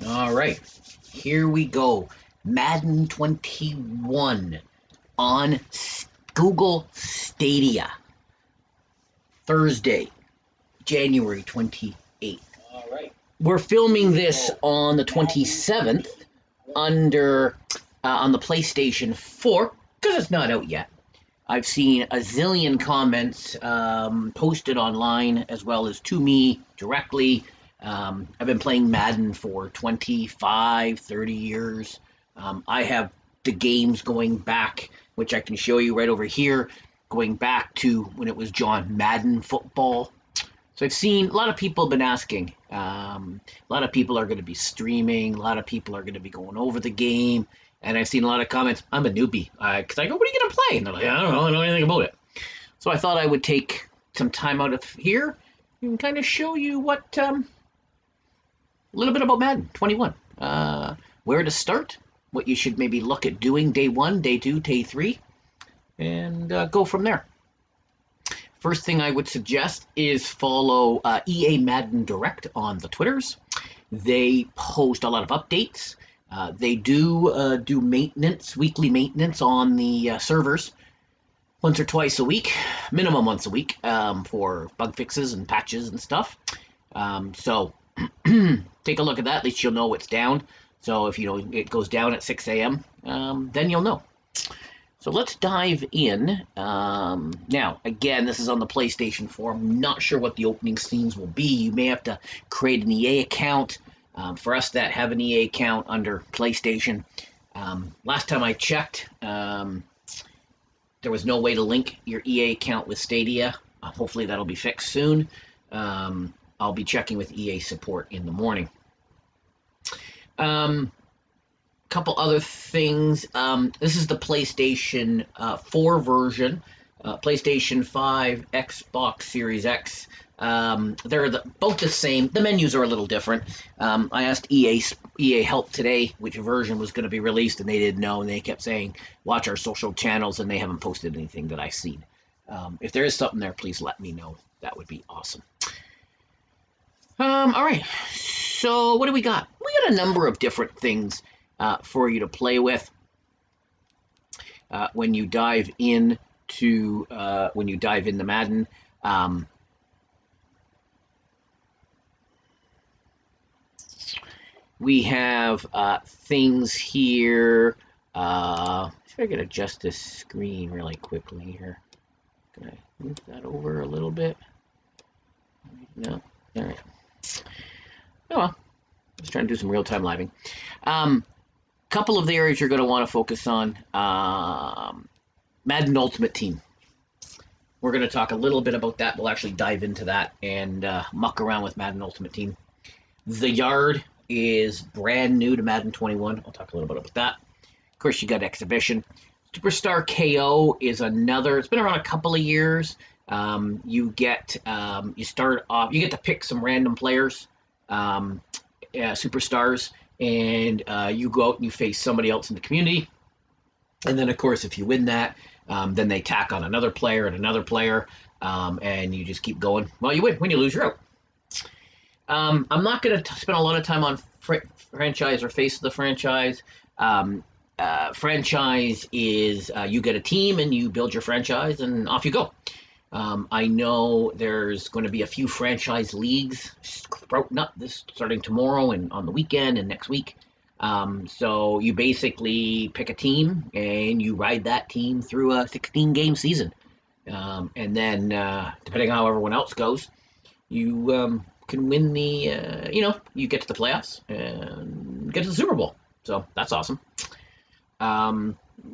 All right, here we go. Madden 21 on Google Stadia, Thursday, January 28th. All right. We're filming this on the 27th on the PlayStation 4 because it's not out yet. I've seen a zillion comments posted online as well as to me directly. I've been playing Madden for 25, 30 years. I have the games going back, which I can show you right over here, going back to when it was John Madden football. So I've seen a lot of people have been asking. A lot of people are going to be streaming. A lot of people are going to be going over the game. And I've seen a lot of comments. I'm a newbie. Because I go, what are you going to play? And they're like, I don't know. I don't know anything about it. So I thought I would take some time out of here and kind of show you what a little bit about Madden 21. Where to start, what you should maybe look at doing day 1, day 2, day 3, and go from there. First thing I would suggest is follow EA Madden Direct on the Twitters. They post a lot of updates. They do maintenance, weekly maintenance on the servers once or twice a week, minimum once a week, for bug fixes and patches and stuff. So take a look at that. At least you'll know it's down. So if it goes down at 6 a.m., then you'll know. So let's dive in. Now, again, this is on the PlayStation 4. I'm not sure what the opening scenes will be. You may have to create an EA account. For us that have an EA account under PlayStation, last time I checked, there was no way to link your EA account with Stadia. Hopefully that'll be fixed soon. I'll be checking with EA support in the morning. Couple other things. This is the PlayStation 4 version. PlayStation 5, Xbox Series X. They're both the same. The menus are a little different. I asked EA help today which version was going to be released, and they didn't know, and they kept saying, watch our social channels, and they haven't posted anything that I've seen. If there is something there, please let me know. That would be awesome. All right, so what do we got? We got a number of different things for you to play with when you dive into Madden. We have things here. See if I can adjust this screen really quickly here. Can I move that over a little bit? No. All right. Oh well. Just trying to do some real-time living. Couple of the areas you're going to want to focus on. Madden Ultimate Team. We're going to talk a little bit about that. We'll actually dive into that and muck around with Madden Ultimate Team. The Yard is brand new to Madden 21. I'll talk a little bit about that. Of course, you got Exhibition. Superstar KO is another. It's been around a couple of years. You get to pick some random players, superstars, and you go out and you face somebody else in the community. And then, of course, if you win that, then they tack on another player and another player, and you just keep going. Well, you win. When you lose, you're out. I'm not going to spend a lot of time on franchise or face of the franchise. Franchise is you get a team and you build your franchise and off you go. I know there's going to be a few franchise leagues sprouting up starting tomorrow and on the weekend and next week. So you basically pick a team and you ride that team through a 16-game season. And then depending on how everyone else goes, you can win you get to the playoffs and get to the Super Bowl. So that's awesome.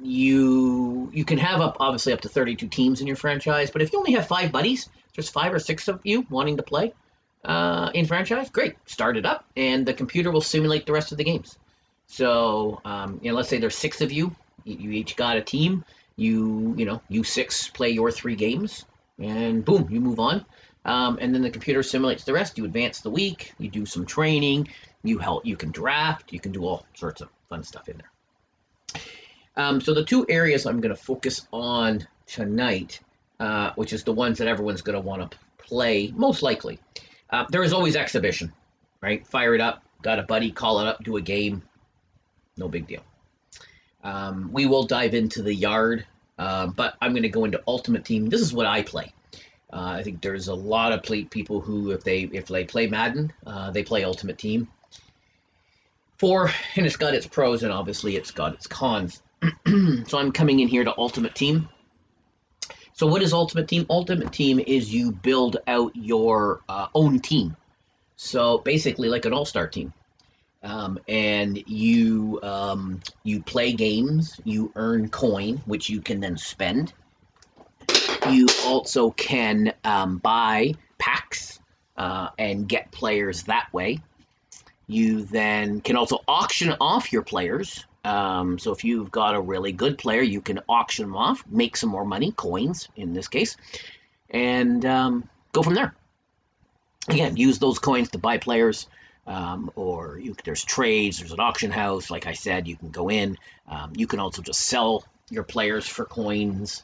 You can have obviously up to 32 teams in your franchise, but if you only have 5 buddies, there's 5 or 6 of you wanting to play in franchise, great. Start it up, and the computer will simulate the rest of the games. So let's say there's 6 of you. You each got a team. You 6 play your 3 games, and boom, you move on. And then the computer simulates the rest. You advance the week. You do some training. You can draft. You can do all sorts of fun stuff in there. So the 2 areas I'm going to focus on tonight, which is the ones that everyone's going to want to play most likely. There is always Exhibition, right? Fire it up. got a buddy, call it up, do a game, no big deal. We will dive into the yard, but I'm going to go into Ultimate Team. This is what I play. I think there's a lot of people who, if they play Madden, they play Ultimate Team. And it's got its pros and obviously it's got its cons. So I'm coming in here to Ultimate Team. So what is Ultimate Team? Ultimate Team is you build out your own team. So basically like an all-star team. And you play games, you earn coin, which you can then spend. You also can buy packs and get players that way. You then can also auction off your players. So if you've got a really good player, you can auction them off, make some more money, coins in this case, and go from there. Again, use those coins to buy players, or there's trades, there's an auction house. Like I said, you can go in. You can also just sell your players for coins.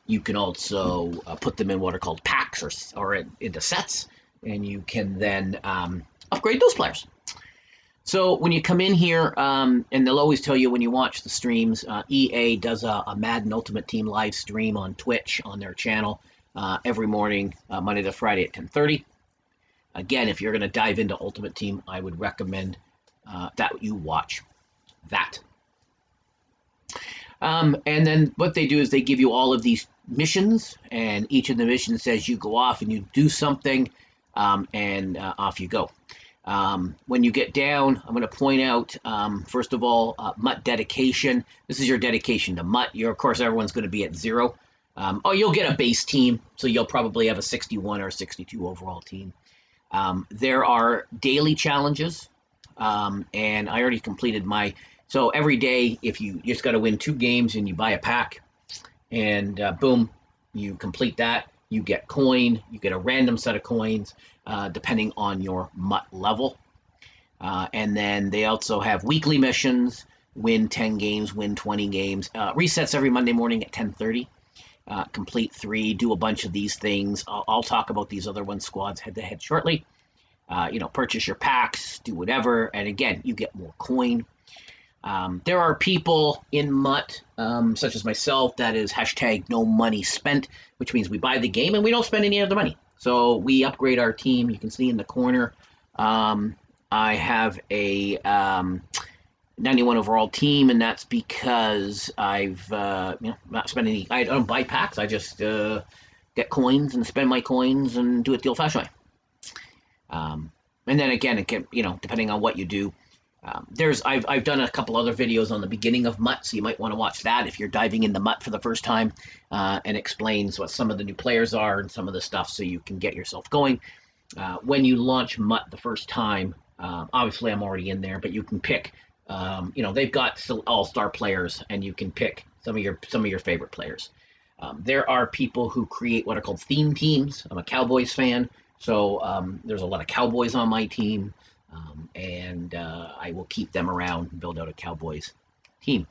You can also put them in what are called packs or into sets, and you can then upgrade those players. So when you come in here, and they'll always tell you when you watch the streams, EA does a Madden Ultimate Team live stream on Twitch on their channel every morning, Monday to Friday at 10:30. Again, if you're going to dive into Ultimate Team, I would recommend that you watch that. And then what they do is they give you all of these missions, and each of the missions says you go off and you do something, and off you go. When you get down, I'm going to point out, first of all, MUT dedication. This is your dedication to MUT. Of course, everyone's going to be at 0. You'll get a base team, so you'll probably have a 61 or 62 overall team. There are daily challenges, and I already completed my. So every day, if you just got to win 2 games and you buy a pack, and boom, you complete that, you get coin, you get a random set of coins, depending on your MUT level. And then they also have weekly missions, win 10 games, win 20 games, resets every Monday morning at 10:30. Complete 3, do a bunch of these things. I'll talk about these other squads head to head shortly. Purchase your packs, do whatever, and again, you get more coin. There are people in MUT, such as myself, that is hashtag no money spent, which means we buy the game and we don't spend any other money. So we upgrade our team. You can see in the corner, I have a 91 overall team, and that's because I've not spent any. I don't buy packs. I just get coins and spend my coins and do it the old-fashioned way. And then again, it can, depending on what you do. I've done a couple other videos on the beginning of MUT, so you might want to watch that if you're diving into MUT for the first time, and explains what some of the new players are and some of the stuff, so you can get yourself going. When you launch MUT the first time, obviously I'm already in there, but you can pick. They've got all-star players, and you can pick some of your favorite players. There are people who create what are called theme teams. I'm a Cowboys fan, so there's a lot of Cowboys on my team. And I will keep them around and build out a Cowboys team.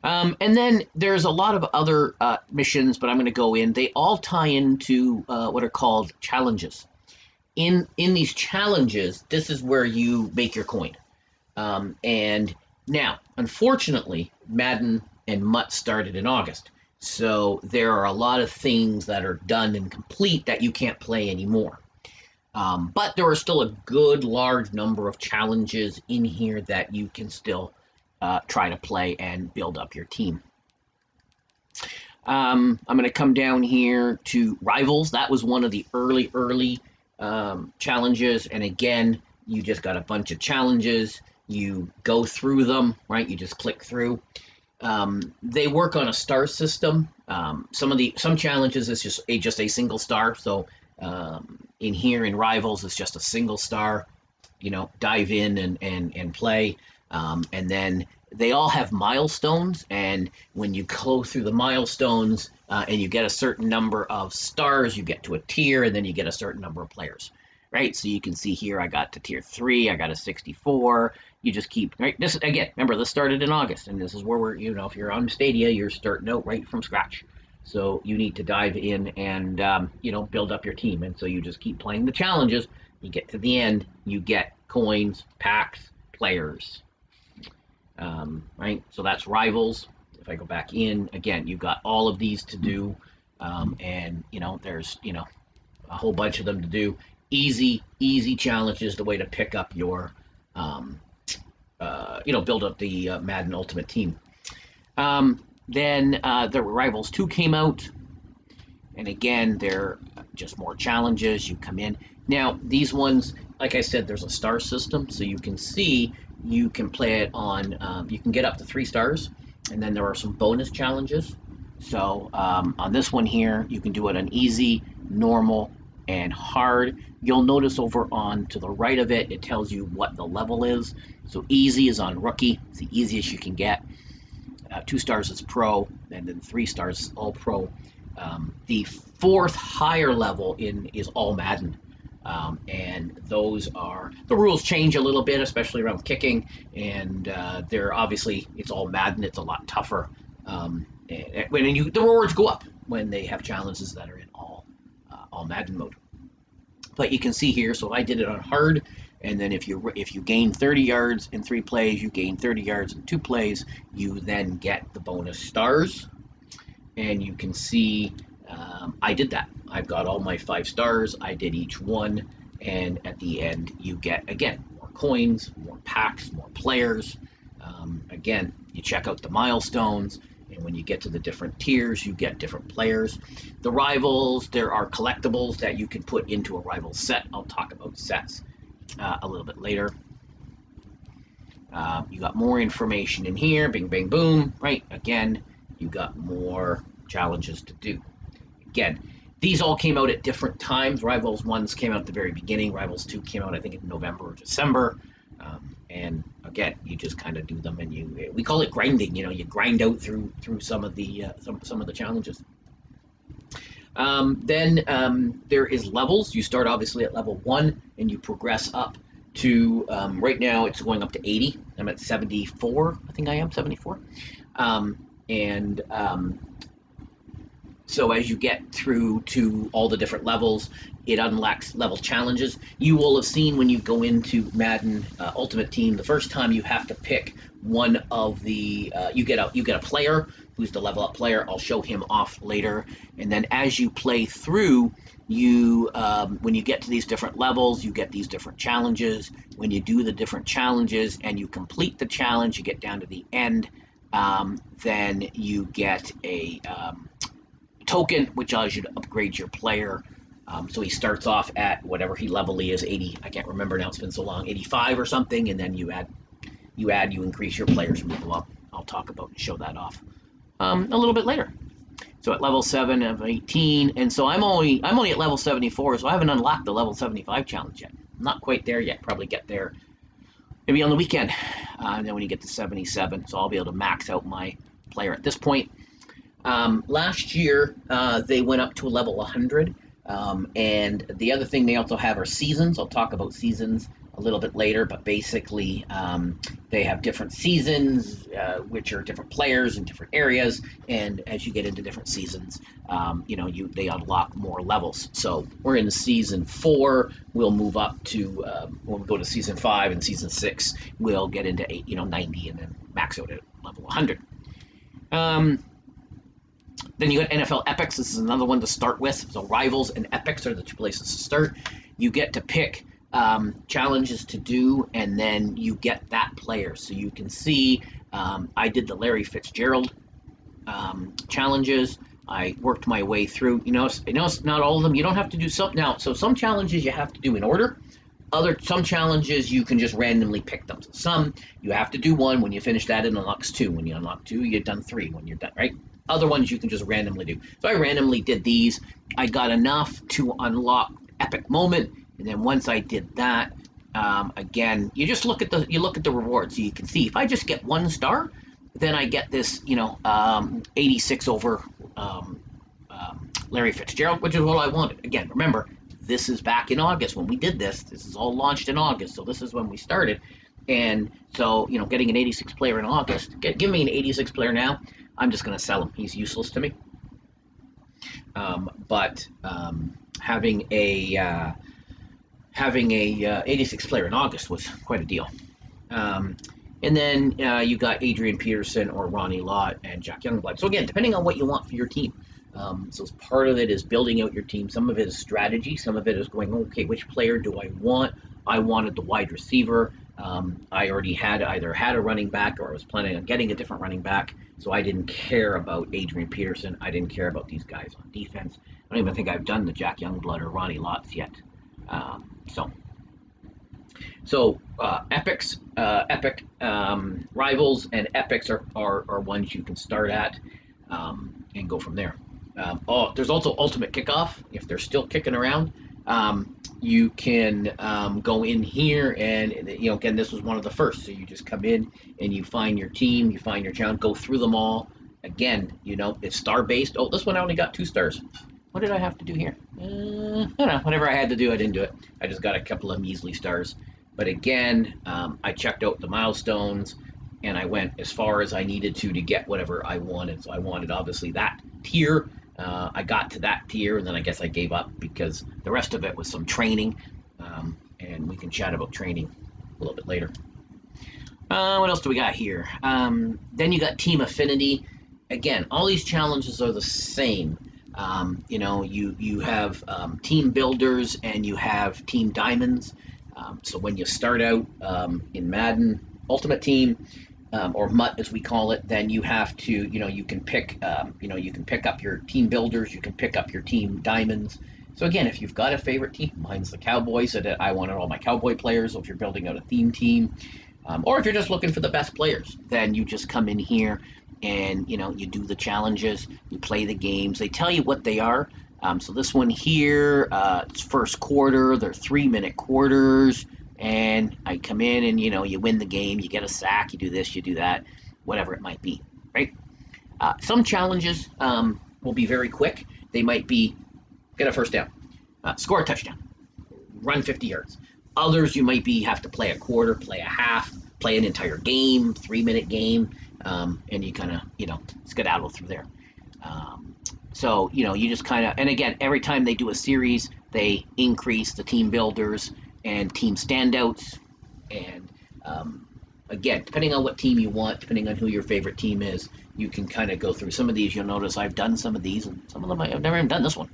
And then there's a lot of other missions, but I'm going to go in. They all tie into what are called challenges. In these challenges, this is where you make your coin. And now, unfortunately, Madden and MUT started in August. So there are a lot of things that are done and complete that you can't play anymore. But there are still a good large number of challenges in here that you can still try to play and build up your team. I'm going to come down here to Rivals. That was one of the early challenges. And again, you just got a bunch of challenges. You go through them, right? You just click through. They work on a star system. Some challenges is just a single star. So in here in Rivals, it's just a single star. Dive in and play. And then they all have milestones, and when you go through the milestones and you get a certain number of stars, you get to a tier, and then you get a certain number of players, right? So you can see here I got to tier 3, I got a 64. You just keep, right? This again, remember, this started in August, and this is where we're, if you're on Stadia, you're starting out right from scratch. So you need to dive in and build up your team, and so you just keep playing the challenges You get to the end, you get coins, packs, players. Right? So that's rivals. If I go back in, again, you've got all of these to do. And, there's, a whole bunch of them to do. Easy challenges, the way to pick up your, build up the Madden Ultimate Team. Then the Rivals 2 came out. And again, they're just more challenges. You come in. Now, these ones, like I said, there's a star system. So you can see you can play it on, you can get up to 3 stars. And then there are some bonus challenges. So on this one here, you can do it on easy, normal, and hard. You'll notice over on to the right of it, it tells you what the level is. So easy is on rookie. It's the easiest you can get. 2 stars is pro, and then 3 stars is all pro. The 4th higher level is all Madden. And those are, the rules change a little bit, especially around kicking, and they're obviously, it's all Madden, it's a lot tougher. The rewards go up when they have challenges that are in all Madden mode. But you can see here, so I did it on hard, and then if you gain 30 yards in 3 plays, you gain 30 yards in 2 plays, you then get the bonus stars. And you can see I did that. I've got all my 5 stars. I did each one, and at the end you get, again, more coins, more packs, more players. Again, you check out the milestones, and when you get to the different tiers, you get different players. The rivals, there are collectibles that you can put into a rival set. I'll talk about sets a little bit later. You got more information in here. Bing, bang, boom. Right? Again, you got more challenges to do. Again, these all came out at different times. Rivals 1 came out at the very beginning. Rivals 2 came out, I think, in November or December. And again, you just kind of do them, and we call it grinding. You grind out through some of the challenges. Then there is levels. You start obviously at level 1, and you progress up to right now it's going up to 80. I'm at 74. I think I am 74. So as you get through to all the different levels, it unlocks level challenges. You will have seen when you go into Madden Ultimate Team, the first time you have to pick one of the you get a player who's the level up player. I'll show him off later. And then as you play through, when you get to these different levels, you get these different challenges. When you do the different challenges and you complete the challenge, you get down to the end. Then you get a token, which allows you to upgrade your player. So he starts off at whatever level he is, 80. I can't remember now; it's been so long, 85 or something. And then you increase your players when you go up. I'll talk about and show that off a little bit later. So at level 7 of 18, and so I'm only at level 74, so I haven't unlocked the level 75 challenge yet. I'm not quite there yet. Probably get there maybe on the weekend. And then when you get to 77, so I'll be able to max out my player at this point. Last year, they went up to a level 100, and the other thing they also have are seasons. I'll talk about seasons a little bit later, but basically they have different seasons, which are different players in different areas, and as you get into different seasons, they unlock more levels. So we're in season 4. We'll move up to when we go to season 5 and season 6, we'll get into 90, and then max out at level 100. Then you got NFL Epics. This is another one to start with. So Rivals and Epics are the 2 places to start. You get to pick challenges to do, and then you get that player. So you can see I did the Larry Fitzgerald challenges. I worked my way through. It's not all of them. You don't have to do some now. So some challenges you have to do in order. Some challenges you can just randomly pick them. So some you have to do 1. When you finish that, it unlocks 2. When you unlock 2, you've done 3. When you're done, right? Other ones you can just randomly do. So I randomly did these. I got enough to unlock Epic Moment, and then once I did that, again, you just look at the rewards. So you can see if I just get 1 star, then I get this 86 over Larry Fitzgerald, which is what I wanted. Again, remember, this is back in August when we did this. This is all launched in August, so this is when we started. And so, getting an 86 player in August, give me an 86 player now, I'm just going to sell him. He's useless to me. But having a having a 86 player in August was quite a deal. Um, and then you got Adrian Peterson or Ronnie Lott and Jack Youngblood. So again, depending on what you want for your team. So part of it is building out your team. Some of it is strategy. Some of it is going, okay, which player do I want? I wanted the wide receiver. I already either had a running back or I was planning on getting a different running back. So I didn't care about Adrian Peterson. I didn't care about these guys on defense. I don't even think I've done the Jack Youngblood or Ronnie Lotts yet. Epic rivals and epics are ones you can start at and go from there. There's also ultimate kickoff if they're still kicking around. You can go in here and again, this was one of the first. So you just come in and you find your team, you find your challenge, go through them all. Again, it's star based. Oh, this one I only got 2 stars. What did I have to do here? I don't know. Whatever I had to do, I didn't do it. I just got a couple of measly stars. But again, I checked out the milestones and I went as far as I needed to get whatever I wanted. So I wanted obviously that tier. I got to that tier and then I guess I gave up because the rest of it was some training. And we can chat about training a little bit later. What else do we got here? Then you got team affinity. Again, all these challenges are the same. You have team builders and you have team diamonds. So when you start out in Madden Ultimate Team or MUT as we call it, then you have to, you can pick up your team builders, you can pick up your team diamonds. So again, if you've got a favorite team, mine's the Cowboys, so that I wanted all my Cowboy players. So if you're building out a theme team, or if you're just looking for the best players, then you just come in here and you do the challenges, you play the games. They tell you what they are. So this one here, it's first quarter. They're 3-minute quarters, and I come in and you win the game. You get a sack. You do this. You do that. Whatever it might be, right? Some challenges will be very quick. They might be get a first down, score a touchdown, run 50 yards. Others you might have to play a quarter, play a half, play an entire game, 3-minute game, and you kind of skedaddle through there. So you just kind of, and again, every time they do a series, they increase the team builders and team standouts, and again, depending on what team you want, depending on who your favorite team is, you can kind of go through some of these. You'll notice I've done some of these, and some of them I've never even done this one.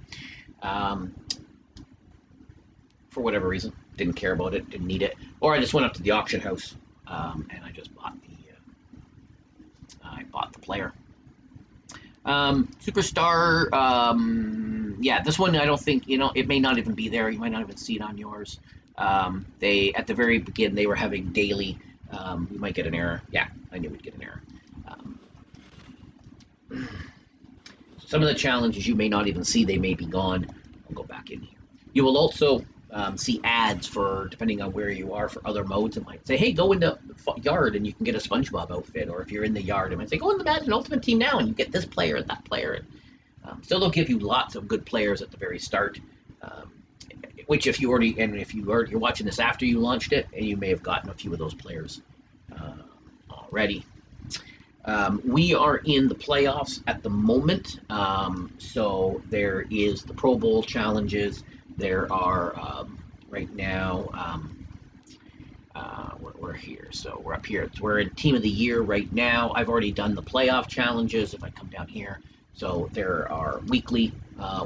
For whatever reason, didn't care about it, didn't need it, or I just went up to the auction house and I just bought the player. Superstar, yeah, this one I don't think, it may not even be there. You might not even see it on yours. They, at the very beginning, they were having daily, we might get an error. Yeah, I knew we'd get an error. Some of the challenges you may not even see, they may be gone. I'll go back in here. You will also see ads for, depending on where you are, for other modes. It might say, hey, go into yard and you can get a SpongeBob outfit. Or if you're in the yard, it might say, go in the Madden Ultimate Team now and you get this player and that player. So they'll give you lots of good players at the very start, which if you're watching this after you launched it, and you may have gotten a few of those players already. We are in the playoffs at the moment, so there is the Pro Bowl challenges. There are right now, we're here, so we're up here. We're in Team of the Year right now. I've already done the playoff challenges. If I come down here, so there are weekly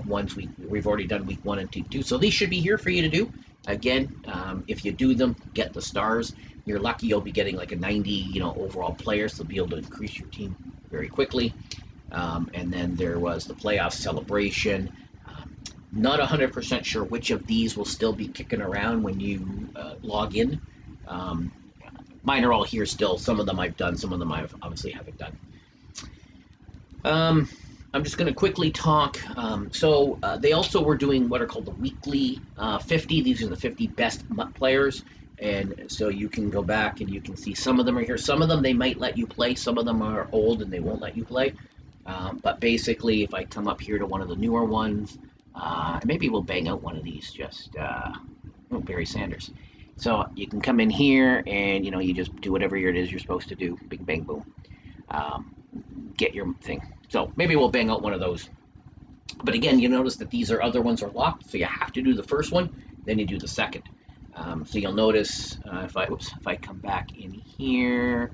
ones. We've already done week 1 and 2, so these should be here for you to do. Again, if you do them, get the stars. You're lucky you'll be getting like a 90, overall player, so you'll be able to increase your team very quickly. And then there was the playoff celebration. Not 100% sure which of these will still be kicking around when you log in. Mine are all here still. Some of them I've done, some of them I obviously haven't done. I'm just going to quickly talk. So they also were doing what are called the weekly 50. These are the 50 best MUT players. And so you can go back and you can see some of them are here. Some of them they might let you play. Some of them are old and they won't let you play. But basically, if I come up here to one of the newer ones, maybe we'll bang out one of these. Just Barry Sanders. So you can come in here and you just do whatever it is you're supposed to do. Big bang boom. Get your thing. So maybe we'll bang out one of those. But again, you notice that these other ones are locked, so you have to do the first one, then you do the second. So you'll notice if I come back in here,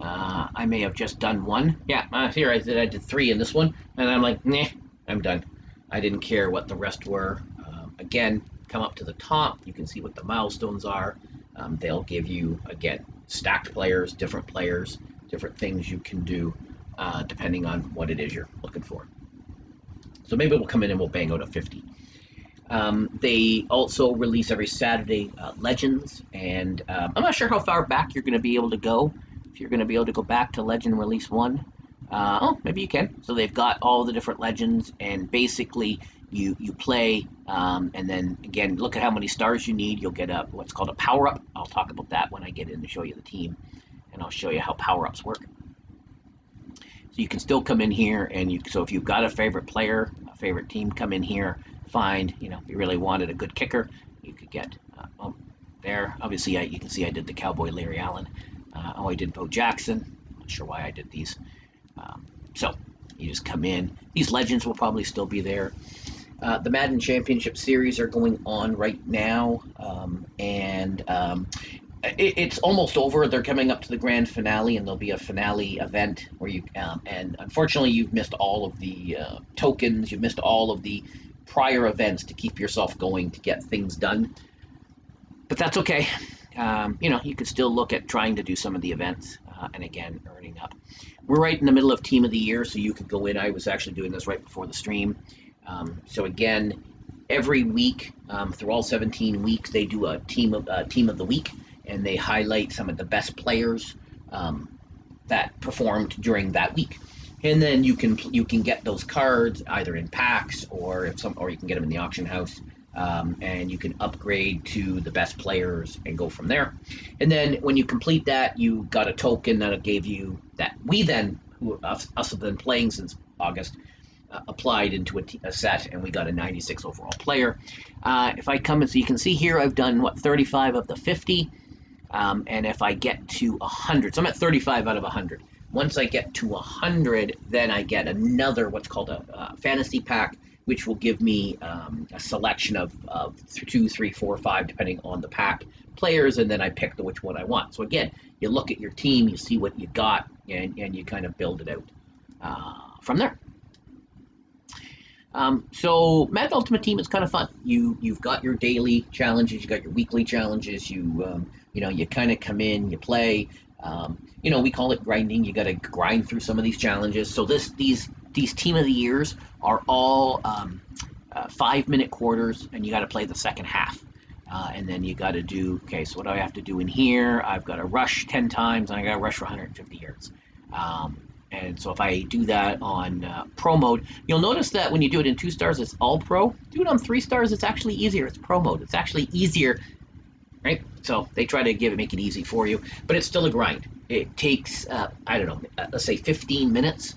I may have just done one. Yeah, here I did 3 in this one, and I'm like, nah, I'm done. I didn't care what the rest were. Again, come up to the top, you can see what the milestones are. They'll give you, again, stacked players, different things you can do depending on what it is you're looking for. So maybe we'll come in and we'll bang out a 50. They also release every Saturday Legends, and I'm not sure how far back you're going to be able to go. If you're going to be able to go back to Legend Release 1, oh, maybe you can. So they've got all the different Legends, and basically you play, and then again, look at how many stars you need. You'll get what's called a power-up. I'll talk about that when I get in to show you the team, and I'll show you how power-ups work. So you can still come in here, and so if you've got a favorite player, a favorite team, come in here, find, if you really wanted a good kicker, you could get, there, obviously you can see I did the Cowboy Larry Allen. I did Bo Jackson. Not sure why I did these. So you just come in. These Legends will probably still be there. The Madden Championship Series are going on right now, and it's almost over. They're coming up to the grand finale, and there'll be a finale event where you, and unfortunately you've missed all of the tokens, you've missed all of the prior events to keep yourself going to get things done. But that's okay. You could still look at trying to do some of the events, and again, earning up. We're right in the middle of Team of the Year, so you could go in. I was actually doing this right before the stream. So again, every week, through all 17 weeks, they do a team of the week, and they highlight some of the best players that performed during that week. And then you can get those cards either in packs or you can get them in the auction house, and you can upgrade to the best players and go from there. And then when you complete that, you got a token that gave you that we then, us have been playing since August, applied into a set, and we got a 96 overall player. If I come and so you can see here, I've done 35 of the 50, and if I get to 100, so I'm at 35 out of 100. Once I get to 100, then I get another what's called a fantasy pack, which will give me a selection of 2, 3, 4, 5, depending on the pack players, and then I pick which one I want. So again, you look at your team, you see what you got, and you kind of build it out from there. So Madden Ultimate Team is kind of fun. You've got your daily challenges, you got your weekly challenges. You kind of come in, you play. We call it grinding. You got to grind through some of these challenges. So these Team of the Years are all 5-minute quarters, and you got to play the second half. And then you got to do, okay, so what do I have to do in here? I've got to rush 10 times, and I got to rush for 150 yards. And so if I do that on Pro Mode, you'll notice that when you do it in 2 stars, it's all Pro. Do it on 3 stars, it's actually easier. It's Pro Mode. It's actually easier, right? So they try to make it easy for you, but it's still a grind. It takes, let's say 15 minutes.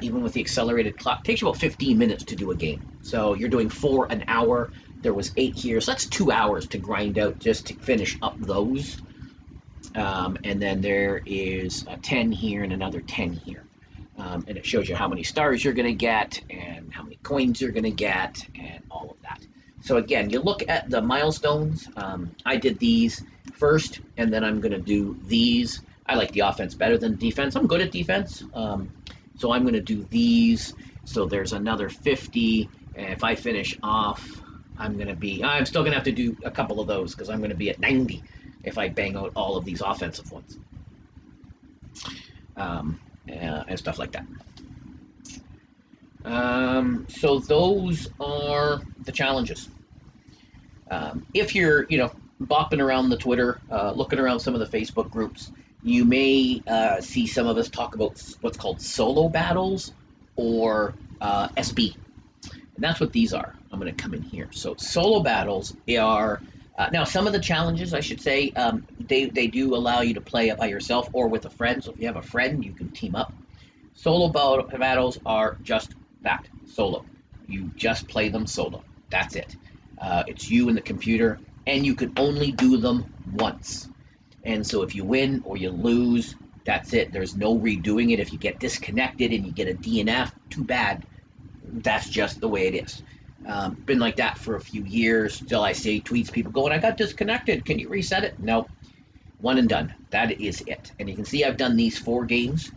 Even with the accelerated clock, it takes you about 15 minutes to do a game. So you're doing 4 an hour. There was 8 here, so that's 2 hours to grind out just to finish up those. And then there is a 10 here and another 10 here. And it shows you how many stars you're going to get and how many coins you're going to get and all of that. So again, you look at the milestones. I did these first, and then I'm going to do these. I like the offense better than defense. I'm good at defense. So I'm going to do these. So there's another 50. And if I finish off, I'm still going to have to do a couple of those because I'm going to be at 90 if I bang out all of these offensive ones. And stuff like that. So those are the challenges. If you're, bopping around the Twitter, looking around some of the Facebook groups, you may see some of us talk about what's called solo battles or SB. And that's what these are. I'm going to come in here. So solo battles are, now some of the challenges, I should say, they do allow you to play by yourself or with a friend. So if you have a friend, you can team up. Solo battles are just that, solo. You just play them solo. That's it. It's you and the computer, and you can only do them once. And so if you win or you lose, that's it. There's no redoing it. If you get disconnected and you get a DNF, too bad. That's just the way it is. Been like that for a few years. Still, I see tweets, people going, I got disconnected. Can you reset it? No, one and done. That is it. And you can see I've done these 4 games.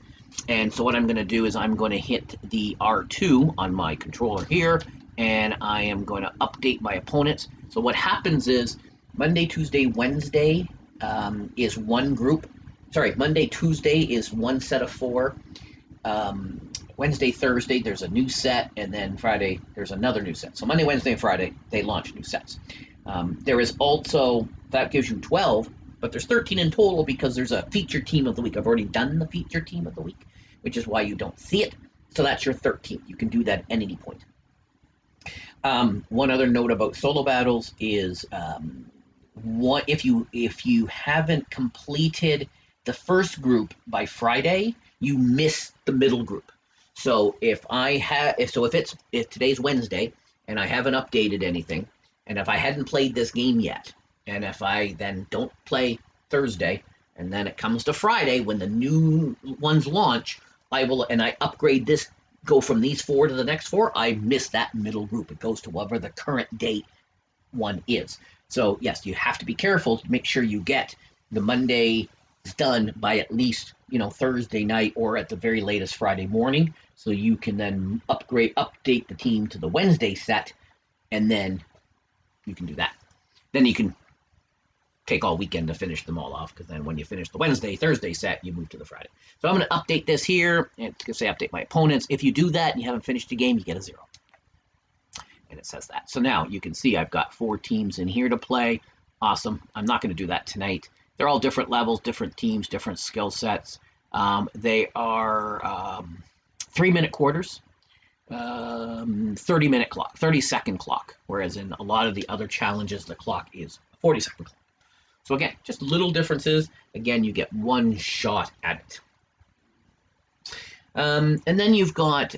And so what I'm going to do is I'm going to hit the R2 on my controller here, and I am going to update my opponents. So what happens is Monday, Tuesday, Wednesday is one group. Sorry, Monday, Tuesday is one set of 4. Wednesday, Thursday, there's a new set, and then Friday, there's another new set. So Monday, Wednesday, and Friday, they launch new sets. There is also, that gives you 12, but there's 13 in total because there's a feature team of the week. I've already done the feature team of the week, which is why you don't see it. So that's your 13. You can do that at any point. One other note about solo battles is if you haven't completed the first group by Friday, you miss the middle group. So if today's Wednesday and I haven't updated anything, and if I hadn't played this game yet, and if I then don't play Thursday, and then it comes to Friday when the new ones launch, I upgrade this, go from these 4 to the next 4, I miss that middle group. It goes to whatever the current date one is. So yes, you have to be careful to make sure you get the Monday done by at least Thursday night or at the very latest Friday morning, so you can then update the team to the Wednesday set, and then you can do that. Then you can take all weekend to finish them all off, because then when you finish the Wednesday, Thursday set, you move to the Friday. So I'm going to update this here, and it's going to say update my opponents. If you do that and you haven't finished the game, you get a 0. And it says that. So now you can see I've got 4 teams in here to play. Awesome. I'm not going to do that tonight. They're all different levels, different teams, different skill sets. They are 3-minute quarters, 30-minute clock, 30-second clock, whereas in a lot of the other challenges, the clock is a 40-second clock. So again, just little differences. Again, you get one shot at it. And then you've got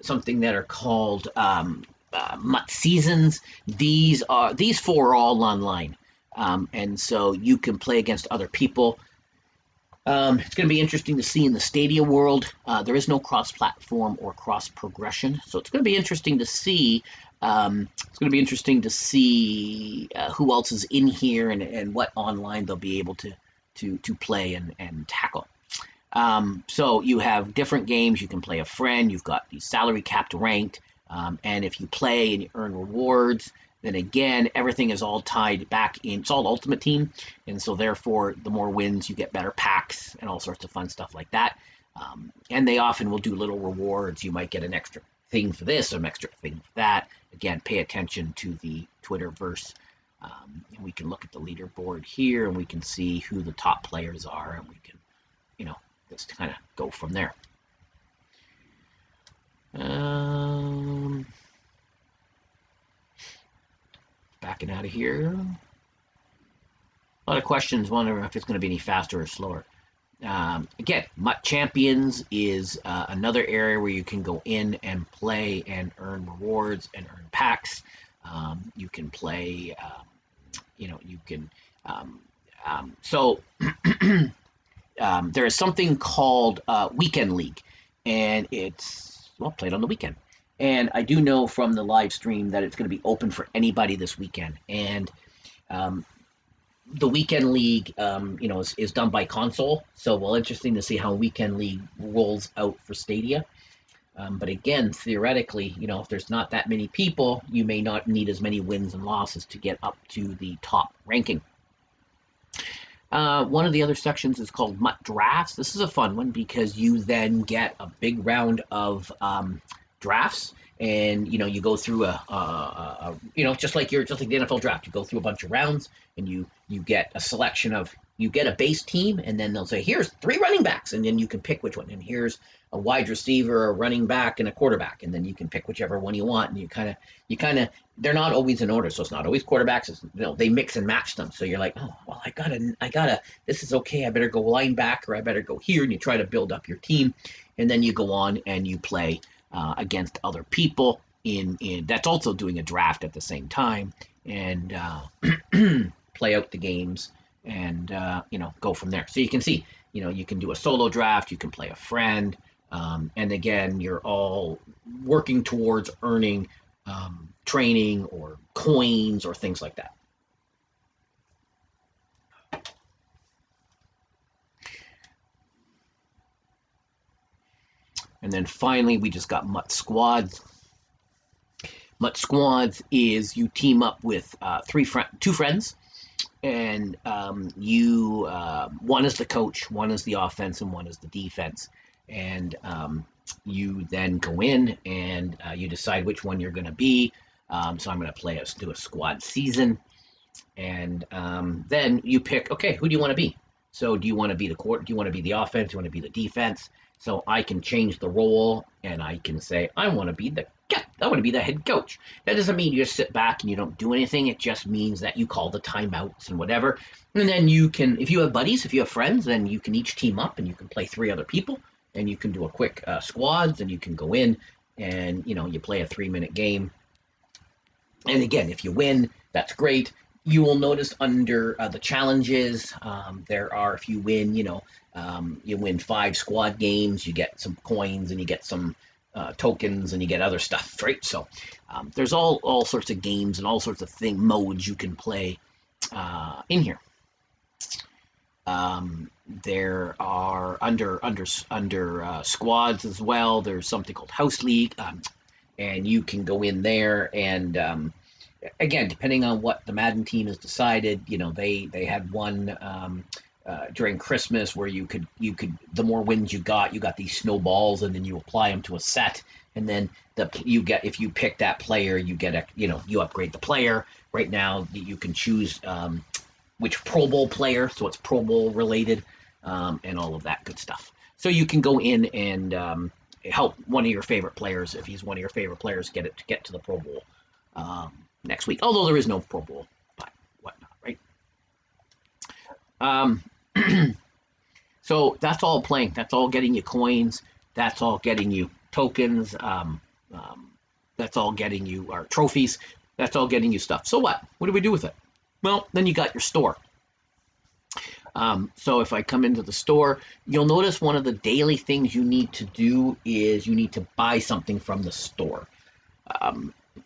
something that are called MUT seasons. These 4 are all online. And so you can play against other people. It's going to be interesting to see in the Stadia world. There is no cross-platform or cross-progression, so it's going to be interesting to see. Who else is in here and what online they'll be able to play and tackle. So you have different games. You can play a friend. You've got the salary capped ranked, and if you play and you earn rewards, then again, everything is all tied back in. It's all Ultimate Team, and so therefore, the more wins, you get better packs and all sorts of fun stuff like that. And they often will do little rewards. You might get an extra thing for this or an extra thing for that. Again, pay attention to the Twitterverse. And we can look at the leaderboard here, and we can see who the top players are, and we can, just kind of go from there. Backing out of here. A lot of questions wondering if it's going to be any faster or slower. Again, MUT Champions is another area where you can go in and play and earn rewards and earn packs. You can play, there is something called Weekend League, and it's played on the weekend. And I do know from the live stream that it's going to be open for anybody this weekend. And the Weekend League, is done by console. So, interesting to see how Weekend League rolls out for Stadia. But again, theoretically, if there's not that many people, you may not need as many wins and losses to get up to the top ranking. One of the other sections is called MUT Drafts. This is a fun one because you then get a big round of drafts, and you go through just like the NFL draft. You go through a bunch of rounds, and you get a selection of, you get a base team, and then they'll say, here's 3 running backs, and then you can pick which one, and here's a wide receiver, a running back, and a quarterback, and then you can pick whichever one you want. And you kind of they're not always in order, so it's not always quarterbacks. It's, they mix and match them. So you're like, oh well, I gotta this is okay, I better go linebacker, I better go here, and you try to build up your team, and then you go on and you play against other people in that's also doing a draft at the same time, and play out the games, and go from there. So you can see, you can do a solo draft, you can play a friend, and again, you're all working towards earning training or coins or things like that. And then finally, we just got Mutt Squads. Mutt Squads is you team up with two friends, and one is the coach, one is the offense, and one is the defense. And you then go in and you decide which one you're going to be. So I'm going to do a squad season, and then you pick. Okay, who do you want to be? So do you want to be the court? Do you want to be the offense? Do you want to be the defense? So I can change the role, and I can say I want to be the head coach. That doesn't mean you just sit back and you don't do anything. It just means that you call the timeouts and whatever. And then you can, if you have buddies, if you have friends, then you can each team up and you can play 3 other people, and you can do a quick squads, and you can go in and you play a 3-minute game. And again, if you win, that's great. You will notice under the challenges, there are, if you win, you win 5 squad games, you get some coins, and you get some tokens, and you get other stuff, right? So there's all sorts of games and all sorts of modes you can play in here. There are under squads as well. There's something called House League, and you can go in there and again, depending on what the Madden team has decided, they had one during Christmas where you could the more wins you got these snowballs, and then you apply them to a set, and then if you pick that player, you get you upgrade the player. Right now, you can choose which Pro Bowl player, so it's Pro Bowl related, and all of that good stuff. So you can go in and help one of your favorite players, if he's one of your favorite players, get to the Pro Bowl next week. Although there is no Pro Bowl, but whatnot, right? So that's all playing. That's all getting you coins. That's all getting you tokens. That's all getting you trophies. That's all getting you stuff. So what? What do we do with it? Well, then you got your store. So if I come into the store, you'll notice one of the daily things you need to do is you need to buy something from the store.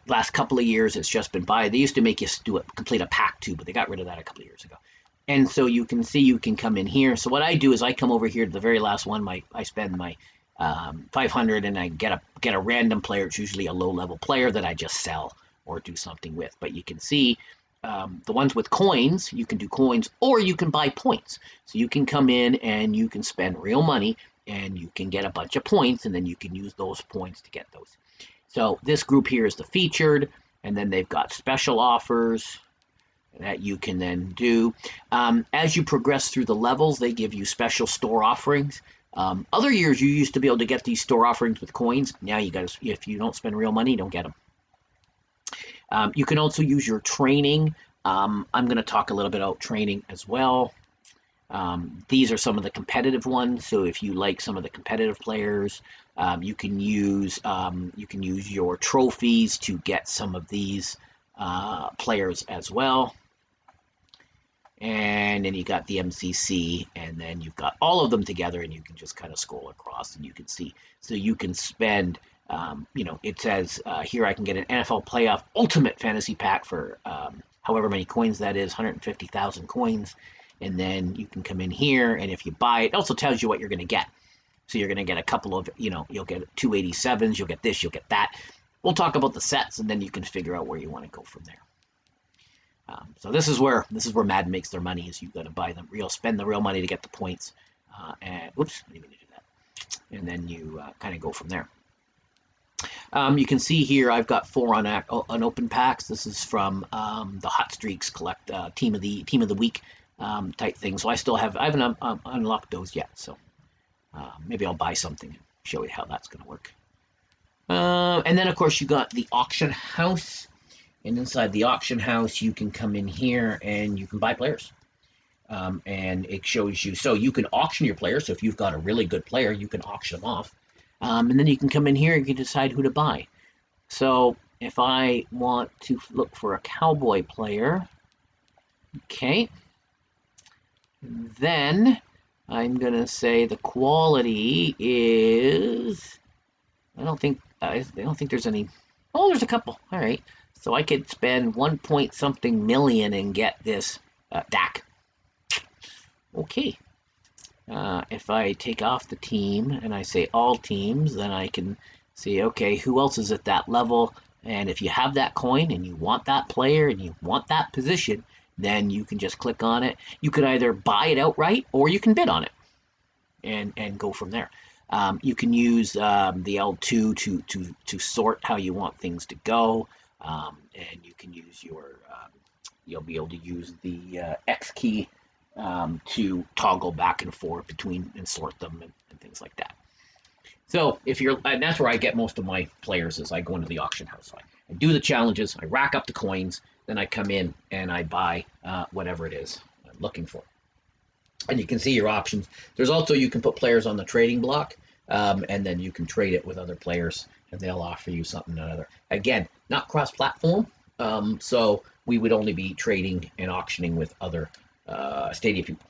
Last couple of years, it's just been buy. They used to make you complete a pack too, but they got rid of that a couple of years ago. And so you can see you can come in here. So what I do is I come over here to the very last one. I spend my 500 and I get a random player. It's usually a low-level player that I just sell or do something with. But you can see the ones with coins, you can do coins, or you can buy points. So you can come in and you can spend real money and you can get a bunch of points, and then you can use those points to get those. So this group here is the featured, and then they've got special offers that you can then do. As you progress through the levels, they give you special store offerings. Other years, you used to be able to get these store offerings with coins. Now you got to, if you don't spend real money, you don't get them. You can also use your training. I'm going to talk a little bit about training as well. These are some of the competitive ones. So if you like some of the competitive players, you can use your trophies to get some of these players as well. And then you got the MCC, and then you've got all of them together, and you can just kind of scroll across, and you can see. So you can spend, it says here I can get an NFL Playoff Ultimate Fantasy Pack for however many coins that is, 150,000 coins. And then you can come in here, and if you buy it, also tells you what you're going to get. So you're going to get a couple of, you'll get 287s, you'll get this, you'll get that. We'll talk about the sets, and then you can figure out where you want to go from there. So this is where Madden makes their money, is you got to buy them spend the real money to get the points. And whoops, I didn't mean to do that. And then you kind of go from there. You can see here I've got 4 unopened packs. This is from the Hot Streaks collect team of the week type thing. So I haven't unlocked those yet. So maybe I'll buy something and show you how that's going to work. And then of course you got the auction house. And inside the auction house, you can come in here and you can buy players. And it shows you, so you can auction your players. So if you've got a really good player, you can auction them off. And then you can come in here and you can decide who to buy. So if I want to look for a cowboy player, okay, then I'm going to say the quality is, I don't think there's any. Oh, there's a couple. All right. So I could spend 1 point something million and get this DAC. Okay. If I take off the team and I say all teams, then I can see, okay, who else is at that level? And if you have that coin and you want that player and you want that position, then you can just click on it. You can either buy it outright or you can bid on it and go from there. You can use the L2 to sort how you want things to go, and you can use you'll be able to use the X key to toggle back and forth between and sort them and things like that. So if you're, and that's where I get most of my players is I go into the auction house. I do the challenges, I rack up the coins, then I come in and I buy whatever it is I'm looking for. And you can see your options. There's also, you can put players on the trading block, and then you can trade it with other players and they'll offer you something or another. Again, not cross-platform, so we would only be trading and auctioning with other Stadia people.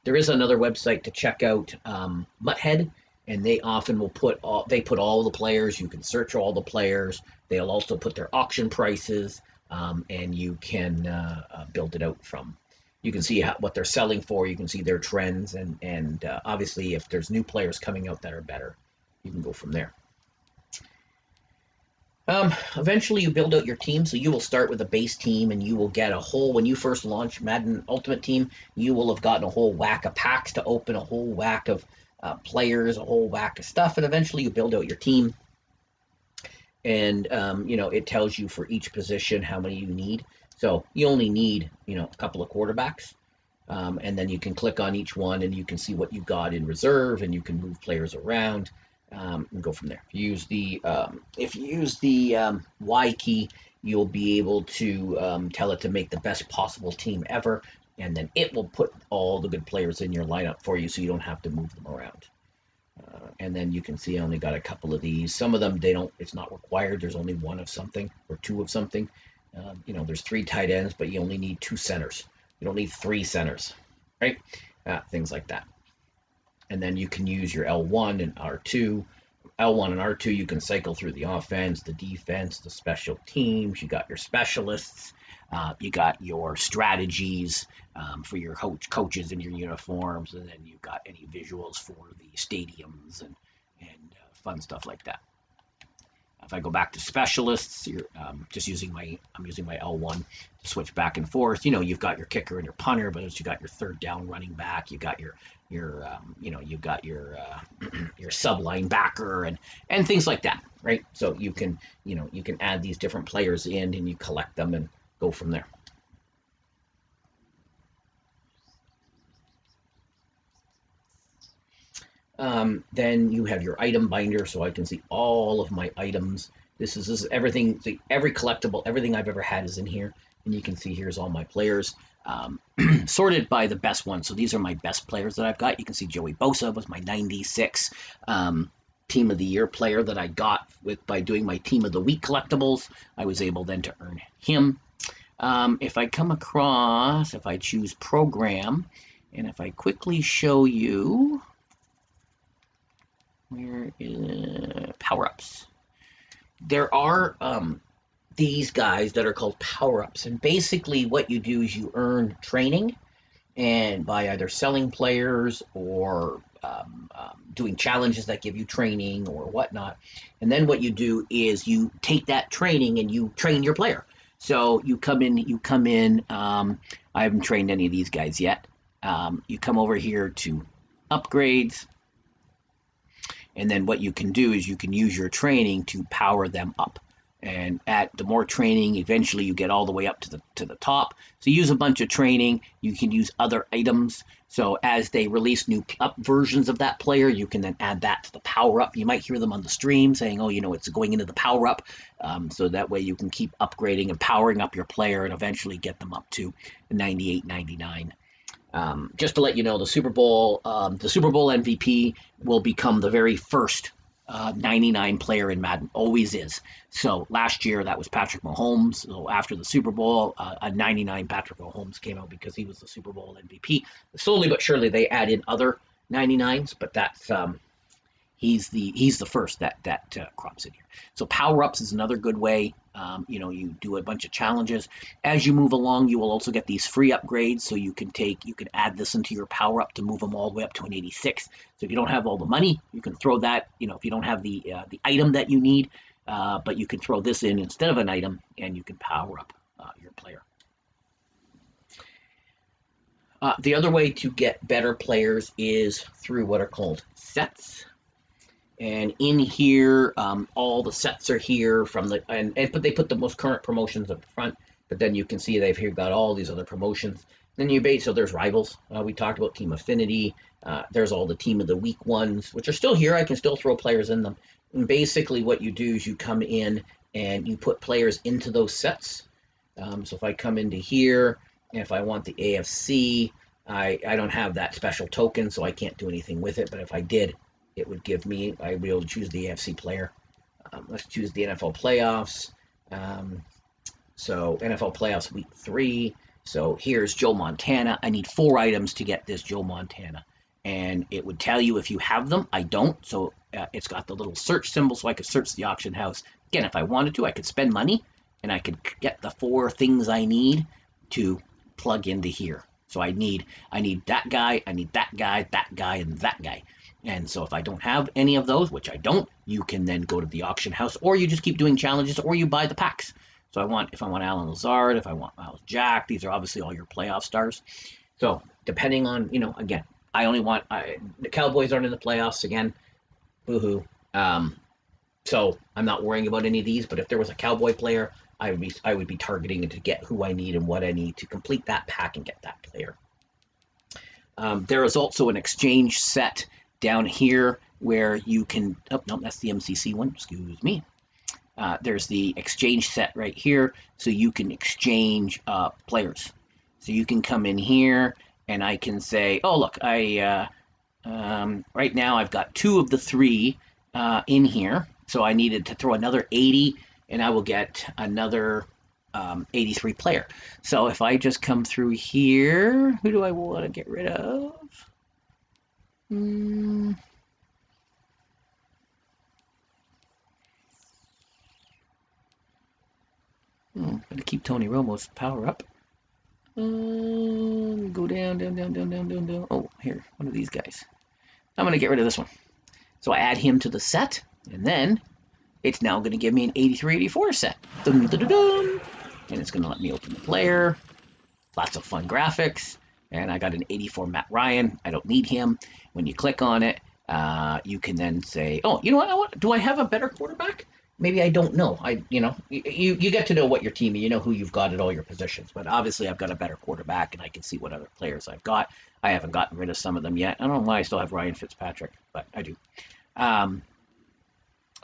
There is another website to check out, Mutthead, and they often will put all the players. You can search all the players. They'll also put their auction prices, and you can build it out from. You can see what they're selling for. You can see their trends, and obviously if there's new players coming out that are better, you can go from there. Eventually you build out your team, so you will start with a base team and you will get a whole, when you first launch Madden Ultimate Team, you will have gotten a whole whack of packs to open, a whole whack of players, a whole whack of stuff, and eventually you build out your team. And, it tells you for each position how many you need. So you only need, a couple of quarterbacks. And then you can click on each one and you can see what you got in reserve and you can move players around. And go from there. If you use the Y key, you'll be able to tell it to make the best possible team ever, and then it will put all the good players in your lineup for you, so you don't have to move them around. And then you can see I only got a couple of these. Some of them it's not required. There's only one of something or two of something. There's 3 tight ends, but you only need 2 centers. You don't need 3 centers, right? Things like that. And then you can use your L1 and R2. L1 and R2, you can cycle through the offense, the defense, the special teams. You got your specialists. You got your strategies for your coaches and your uniforms. And then you've got any visuals for the stadiums and fun stuff like that. If I go back to specialists, I'm using my L1 to switch back and forth. You've got your kicker and your punter, but you got your third down running back. You got you've got your your sub linebacker and things like that, right? So you can add these different players in and you collect them and go from there. Then you have your item binder, so I can see all of my items. This is everything, every collectible, everything I've ever had is in here. And you can see here's all my players, sorted by the best ones. So these are my best players that I've got. You can see Joey Bosa was my 96 Team of the Year player that I got by doing my Team of the Week collectibles. I was able then to earn him. If I come across, if I choose Program, and if I quickly show you, where is power-ups? There are these guys that are called power-ups, and basically what you do is you earn training, and by either selling players or doing challenges that give you training or whatnot. And then what you do is you take that training and you train your player. So you come in. I haven't trained any of these guys yet. You come over here to upgrades. And then what you can do is you can use your training to power them up. And at the more training, eventually you get all the way up to the top. So you use a bunch of training. You can use other items. So as they release new up versions of that player, you can then add that to the power up. You might hear them on the stream saying, oh, it's going into the power up. So that way you can keep upgrading and powering up your player and eventually get them up to 98, 99. Just to let you know, the Super Bowl MVP will become the very first 99 player in Madden. Always is. So last year that was Patrick Mahomes. So after the Super Bowl, a 99 Patrick Mahomes came out because he was the Super Bowl MVP. Slowly but surely they add in other 99s, but that's he's the first that crops in here. So power ups is another good way. You do a bunch of challenges. As you move along, you will also get these free upgrades. So you can add this into your power up to move them all the way up to an 86. So if you don't have all the money, you can throw that. If you don't have the item that you need, but you can throw this in instead of an item, and you can power up your player. The other way to get better players is through what are called sets. And in here, all the sets are here from but they put the most current promotions up front. But then you can see they've here got all these other promotions. Then so there's rivals. We talked about Team Affinity. There's all the Team of the Week ones, which are still here. I can still throw players in them. And basically what you do is you come in and you put players into those sets. So if I come into here, and if I want the AFC, I don't have that special token, so I can't do anything with it. But if I did, it would give me, I'd be able to choose the AFC player. Let's choose the NFL playoffs. So NFL playoffs week 3. So here's Joe Montana. I need 4 items to get this Joe Montana. And it would tell you if you have them. I don't. So it's got the little search symbol so I could search the auction house. Again, if I wanted to, I could spend money and I could get the 4 things I need to plug into here. So I need that guy, I need that guy, and that guy. And so if I don't have any of those, which I don't, you can then go to the auction house, or you just keep doing challenges, or you buy the packs. So if I want Alan Lazard, if I want Miles Jack, these are obviously all your playoff stars. So depending on, again, I only want, the Cowboys aren't in the playoffs again, boo-hoo. So I'm not worrying about any of these, but if there was a Cowboy player, I would be targeting to get who I need and what I need to complete that pack and get that player. There is also an exchange set down here where you can, oh no, that's the MCC one, excuse me. There's the exchange set right here, so you can exchange players. So you can come in here and I can say, oh look, right now I've got 2 of the 3 in here, so I needed to throw another 80 and I will get another 83 player. So if I just come through here, who do I want to get rid of? I'm going to keep Tony Romo's power up. Go down. Oh, here, one of these guys. I'm going to get rid of this one. So I add him to the set, and then it's now going to give me an 83-84 set. Dun, dun, dun, dun. And it's going to let me open the player. Lots of fun graphics. And I got an 84 Matt Ryan. I don't need him. When you click on it, you can then say, oh, you know what? Do I have a better quarterback? Maybe I don't know. You get to know what your team, you know who you've got at all your positions. But obviously I've got a better quarterback, and I can see what other players I've got. I haven't gotten rid of some of them yet. I don't know why I still have Ryan Fitzpatrick, but I do.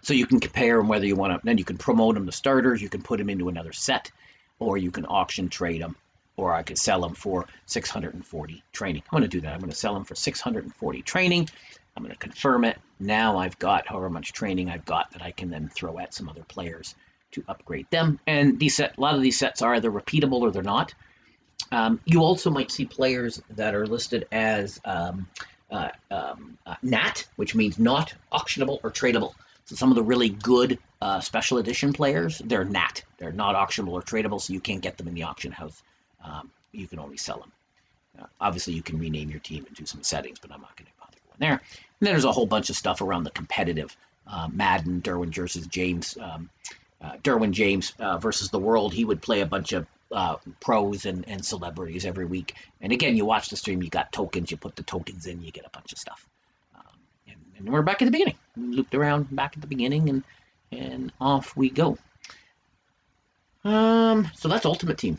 So you can compare them whether you want to, then you can promote them to starters, you can put them into another set, or you can auction trade them, or I could sell them for 640 training. I'm going to do that. I'm going to sell them for 640 training. I'm going to confirm it. Now I've got however much training I've got that I can then throw at some other players to upgrade them. And a lot of these sets are either repeatable or they're not. You also might see players that are listed as NAT, which means not auctionable or tradable. So some of the really good special edition players, they're NAT. They're not auctionable or tradable, so you can't get them in the auction house. You can only sell them. Obviously, you can rename your team and do some settings, but I'm not going to bother going there. And then there's a whole bunch of stuff around the competitive. Madden, Derwin James versus the world. He would play a bunch of pros and celebrities every week. And again, you watch the stream, you got tokens, you put the tokens in, you get a bunch of stuff. And we're back at the beginning. We looped around back at the beginning, and off we go. So that's Ultimate Team.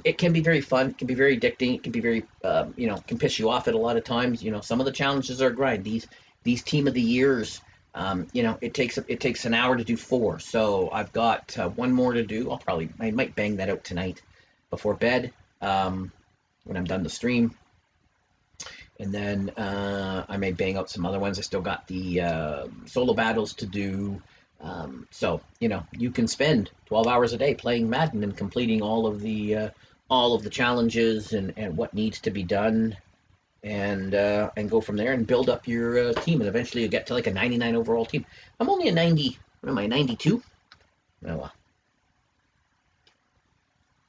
It can be very fun. It can be very addicting. It can be very, can piss you off at a lot of times. Some of the challenges are grind. These Team of the Years, it takes an hour to do 4. So I've got 1 more to do. I might bang that out tonight before bed when I'm done the stream. And then I may bang out some other ones. I still got the solo battles to do. So you can spend 12 hours a day playing Madden and completing all of the challenges and what needs to be done. and go from there and build up your team, and eventually you get to like a 99 overall team. I'm only a 90. What am I, 92? Oh well.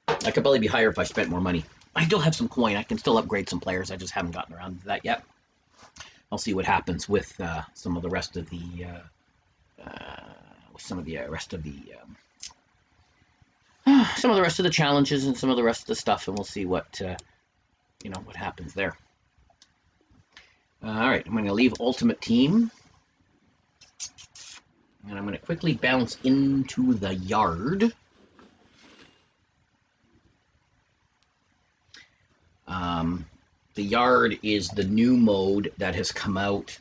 I could probably be higher if I spent more money. I still have some coin. I can still upgrade some players. I just haven't gotten around to that yet. I'll see what happens with some of the rest of the some of the rest of the challenges and some of the rest of the stuff, and we'll see what what happens there. All right, I'm going to leave Ultimate Team, and I'm going to quickly bounce into the yard. The yard is the new mode that has come out.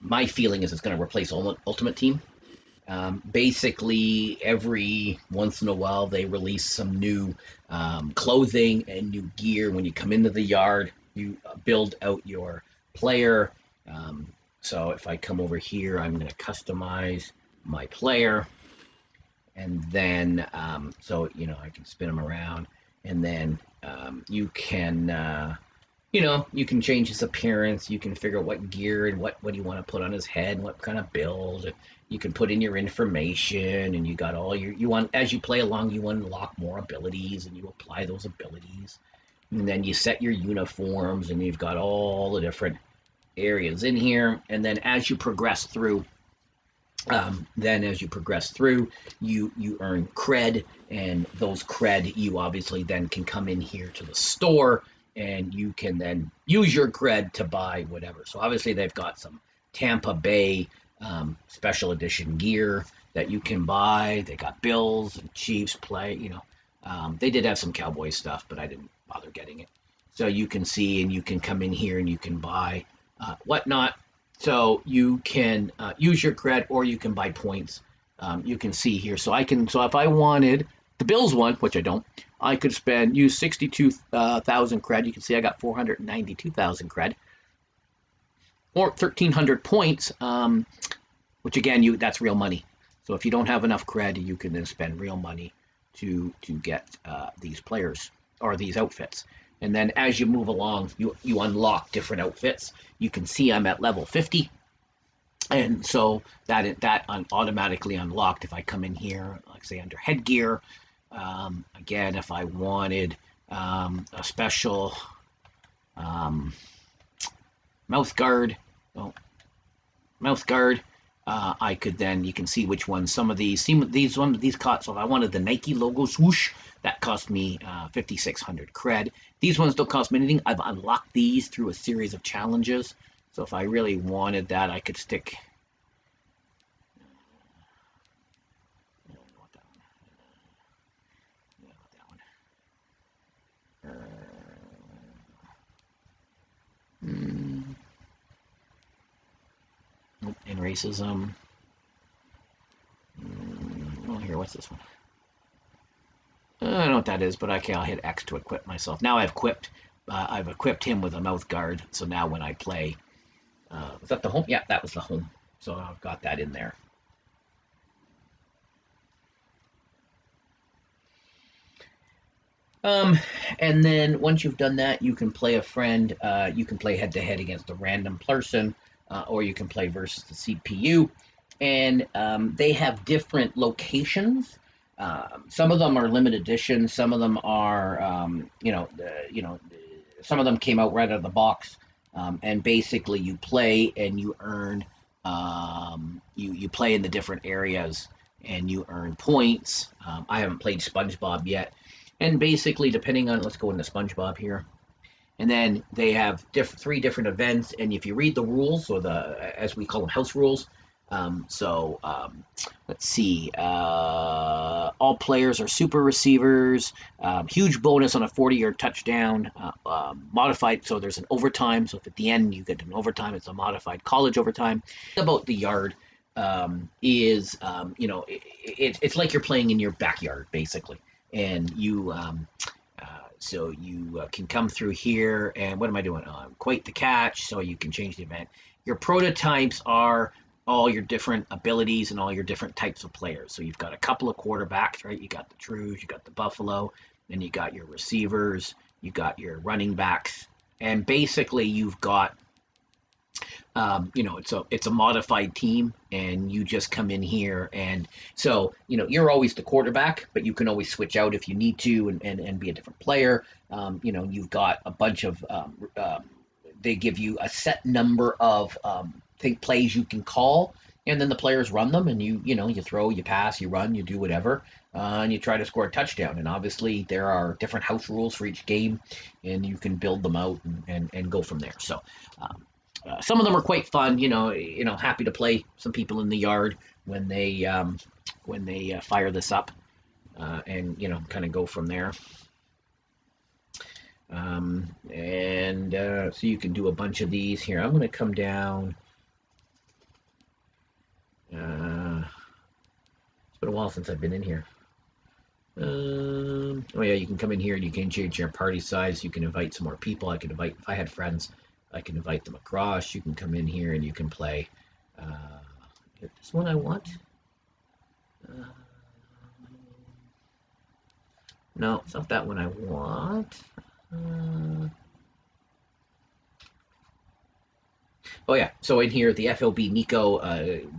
My feeling is it's going to replace Ultimate Team. Basically, every once in a while, they release some new clothing and new gear. When you come into the yard, you build out your player. So if I come over here, I'm going to customize my player. And then, so, I can spin them around. And then you can, you can change his appearance. You can figure out what gear and what do you want to put on his head, what kind of build. You can put in your information, and you got all you want. As you play along, you unlock more abilities, and you apply those abilities. And then you set your uniforms, and you've got all the different areas in here. And then as you progress through, you earn cred, and those cred you obviously then can come in here to the store, and you can then use your cred to buy whatever. So obviously they've got some Tampa Bay special edition gear that you can buy. They got Bills and Chiefs play, they did have some Cowboy stuff, but I didn't bother getting it. So you can see, and you can come in here and you can buy whatnot. So you can use your cred, or you can buy points. You can see here. So if I wanted the Bills one, which I don't, I could use 62,000 cred. You can see I got 492,000 cred, or 1,300 points, which again, that's real money. So if you don't have enough cred, you can then spend real money to get these players or these outfits. And then as you move along, you unlock different outfits. You can see I'm at level 50. And so that automatically unlocked. If I come in here, like say under headgear, again, if I wanted a special mouth guard, I could then, you can see which ones. Some of these cost. So if I wanted the Nike logo swoosh, that cost me 5,600 cred. These ones don't cost me anything. I've unlocked these through a series of challenges. So if I really wanted that, I could stick. In racism. Oh, here, what's this one? I don't know what that is, but okay, I'll hit X to equip myself. Now I've equipped him with a mouth guard. So now when I play, was that the home? Yeah, that was the home. So I've got that in there. And then once you've done that, you can play a friend. You can play head-to-head against a random person, or you can play versus the CPU. And they have different locations. Some of them are limited edition. Some of them are, some of them came out right out of the box. And basically, you play and you earn. You play in the different areas and you earn points. I haven't played SpongeBob yet. And basically, depending on, let's go into SpongeBob here. And then they have 3 different events. And if you read the rules, or as we call them, house rules. Let's see. All players are super receivers. Huge bonus on a 40-yard touchdown. Modified, so there's an overtime. So if at the end you get an overtime, it's a modified college overtime. About the yard is, it's like you're playing in your backyard, basically. And you can come through here, and what am I doing? Quite the catch, so you can change the event. Your prototypes are all your different abilities and all your different types of players. So you've got a couple of quarterbacks, right? You got the Trues, you got the Buffalo, then you got your receivers, you got your running backs, And basically you've got it's a modified team, and you just come in here, and so you're always the quarterback, but you can always switch out if you need to, and be a different player. You've got a bunch of they give you a set number of plays you can call, and then the players run them, and you throw, you pass, you run, you do whatever, and you try to score a touchdown. And obviously there are different house rules for each game, and you can build them out and go from there. So some of them are quite fun. Happy to play some people in the yard when they fire this up, and kind of go from there. So you can do a bunch of these here. I'm going to come down. It's been a while since I've been in here. Oh yeah, you can come in here and you can change your party size. You can invite some more people. I can invite, if I had friends, I can invite them across. You can come in here and you can play. This one I want. No, it's not that one I want. Oh yeah, so in here, the FLB Nico,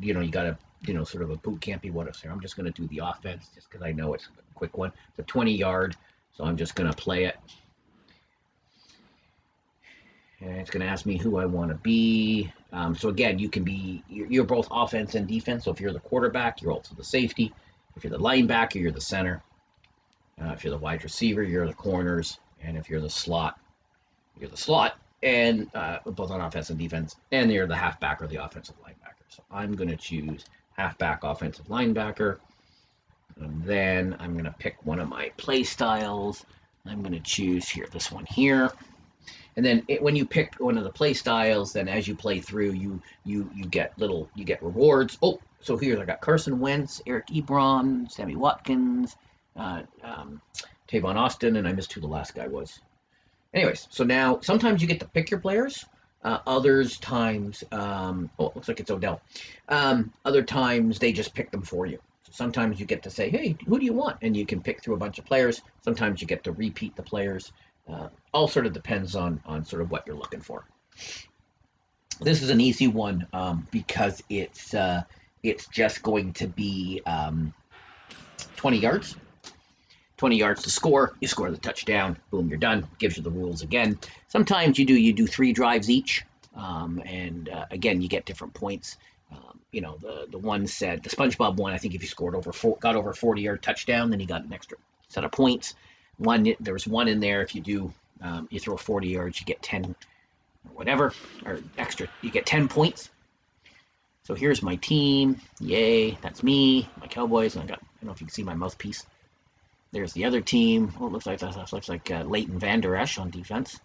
you got a, sort of a boot campy one. So I'm just going to do the offense just because I know it's a quick one. It's a 20-yard, so I'm just going to play it. And it's going to ask me who I want to be. So again, you can be, you're both offense and defense. So if you're the quarterback, you're also the safety. If you're the linebacker, you're the center. If you're the wide receiver, you're the corners. And if you're the slot, you're the slot. And both on offense and defense. And you're the halfback or the offensive linebacker. So I'm going to choose halfback, offensive linebacker. And then I'm going to pick one of my play styles. I'm going to choose here, this one here. And then when you pick one of the play styles, then as you play through, you get rewards. Oh, so here I got Carson Wentz, Eric Ebron, Sammy Watkins, Tavon Austin, and I missed who the last guy was. Anyways, so now sometimes you get to pick your players. Others times, it looks like it's Odell. Other times they just pick them for you. So sometimes you get to say, hey, who do you want? And you can pick through a bunch of players. Sometimes you get to repeat the players. All sort of depends on sort of what you're looking for. This is an easy one because it's just going to be 20 yards. 20 yards to score. You score the touchdown. Boom, you're done. Gives you the rules again. Sometimes you do 3 drives each, and again you get different points. The one said, the SpongeBob one, I think if you scored got over 40-yard touchdown, then you got an extra set of points. There was one in there, if you do you throw 40 yards, you get 10 or whatever, or extra, you get 10 points. So here's my team. Yay, that's me, my Cowboys. And I don't know if you can see my mouthpiece. There's the other team. Oh, it looks like Leighton Vander Esch on defense.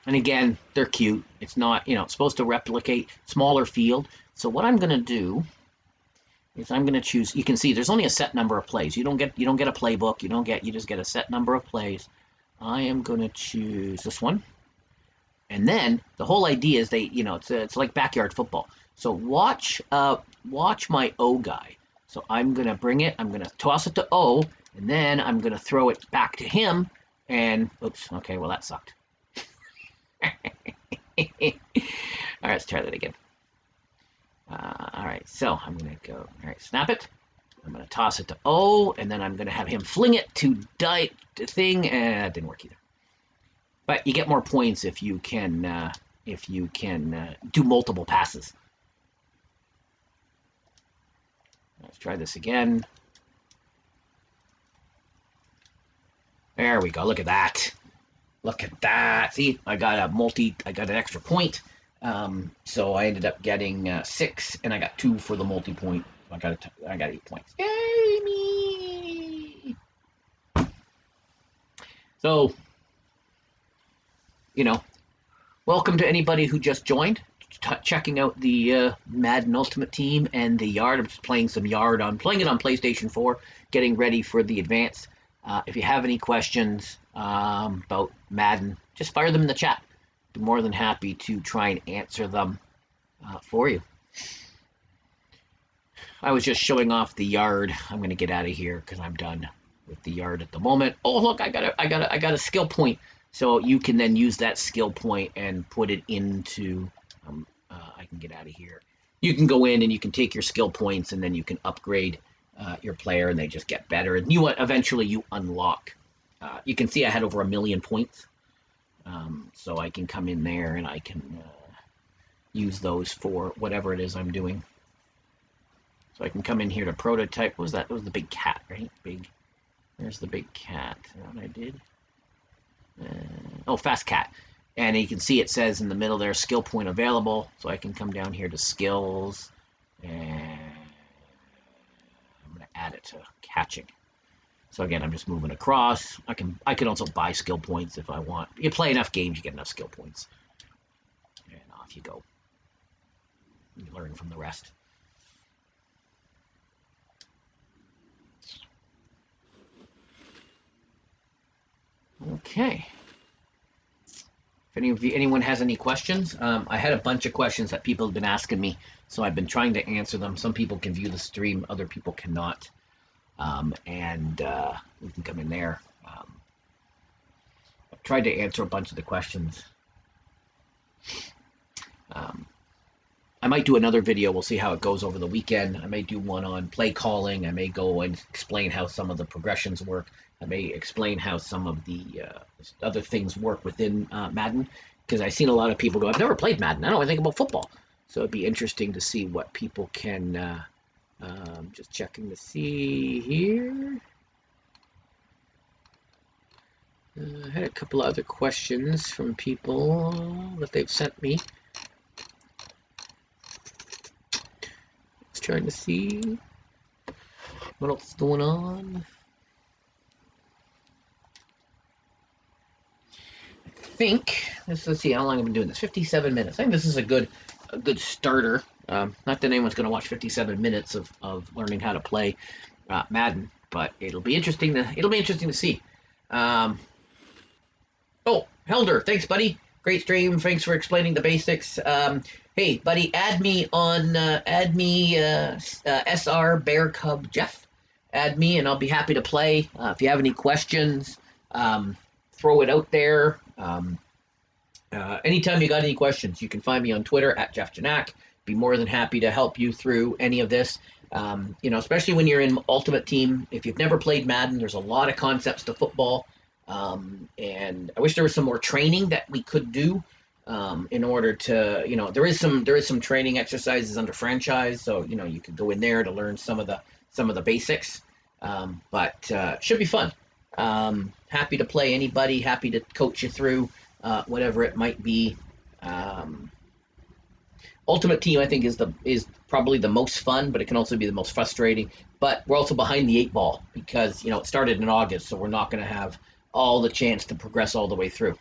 And again, they're cute. It's not, it's supposed to replicate smaller field. So what I'm going to do is I'm going to choose. You can see there's only a set number of plays. You don't get a playbook. You just get a set number of plays. I am going to choose this one. And then the whole idea is it's like backyard football. So watch my O guy. So I'm going to bring it. I'm going to toss it to O, and then I'm going to throw it back to him. And oops. Okay, well that sucked. All right, let's try that again. All right, so I'm going to go, all right, snap it. I'm going to toss it to O, and then I'm going to have him fling it to the thing, and it didn't work either. But you get more points if you can do multiple passes. Let's try this again. There we go. Look at that. Look at that. See, I got an extra point. So I ended up getting 6, and I got 2 for the multi-point. I got 8 points. Yay, me! So, welcome to anybody who just joined, checking out the Madden Ultimate Team and the Yard. I'm just playing some Yard. I'm playing it on PlayStation 4, getting ready for the Advance. If you have any questions about Madden, just fire them in the chat. Be more than happy to try and answer them for you. I was just showing off the Yard. I'm going to get out of here because I'm done. with the yard at the moment. Oh, look, I got a skill point. So you can then use that skill point and put it into. I can get out of here. You can go in and you can take your skill points, and then you can upgrade your player, and they just get better. And eventually you unlock. You can see I had over 1 million points, so I can come in there and I can use those for whatever it is I'm doing. So I can come in here to prototype. What was that? That was the big cat, right? There's the big cat. Is that what I did? Oh, fast cat. And you can see it says in the middle there, skill point available. So I can come down here to skills, and I'm going to add it to catching. So again, I'm just moving across. I can also buy skill points if I want. You play enough games, you get enough skill points. And off you go. You learn from the rest. Okay. If anyone has any questions, I had a bunch of questions that people have been asking me, so I've been trying to answer them. Some people can view the stream, other people cannot. And we can come in there. I've tried to answer a bunch of the questions. I might do another video. We'll see how it goes over the weekend. I may do one on play calling. I may go and explain how some of the progressions work. I may explain how some of the other things work within Madden, because I've seen a lot of people go, I've never played Madden. I don't know anything about football. So it'd be interesting to see what people can, just checking to see here. I had a couple of other questions from people that they've sent me. Just trying to see what else is going on. Let's see how long I've been doing this. 57 minutes. I think this is a good starter. Not that anyone's going to watch 57 minutes of learning how to play Madden, but it'll be interesting to see. Oh, Helder, thanks, buddy. Great stream. Thanks for explaining the basics. Hey, buddy, add me SR Bear Cub Jeff. Add me, and I'll be happy to play. If you have any questions, throw it out there. Anytime you got any questions, you can find me on Twitter at Jeff Janak. Be more than happy to help you through any of this. Especially when you're in Ultimate Team. If you've never played Madden, there's a lot of concepts to football. And I wish there was some more training that we could do in order to, there is some training exercises under franchise. So, you could go in there to learn some of the basics. But should be fun. Happy to play anybody, happy to coach you through whatever it might be. Ultimate Team, I think, is probably the most fun, but it can also be the most frustrating. But we're also behind the 8 ball because it started in August, so we're not going to have all the chance to progress all the way through.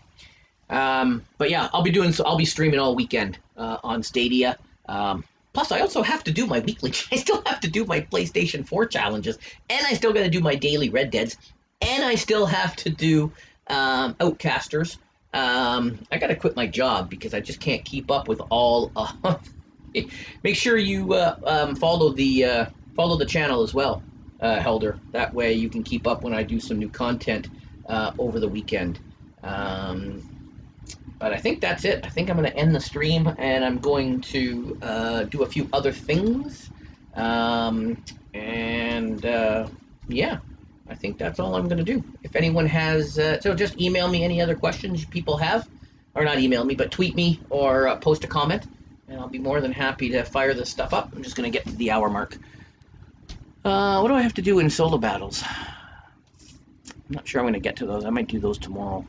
But yeah, I'll be streaming all weekend on Stadia. Plus, I also have to do my weekly. I still have to do my PlayStation 4 challenges, and I still got to do my daily Red Deads, and I still have to do Outcasters. I got to quit my job because I just can't keep up with all. Make sure you follow the channel as well, Helder. That way you can keep up when I do some new content over the weekend. But I think that's it. I think I'm going to end the stream, and I'm going to do a few other things. Yeah, I think that's all I'm going to do. If anyone has, so just email me any other questions people have, or not email me, but tweet me or post a comment, and I'll be more than happy to fire this stuff up. I'm just going to get to the hour mark. What do I have to do in solo battles? I'm not sure I'm going to get to those. I might do those tomorrow.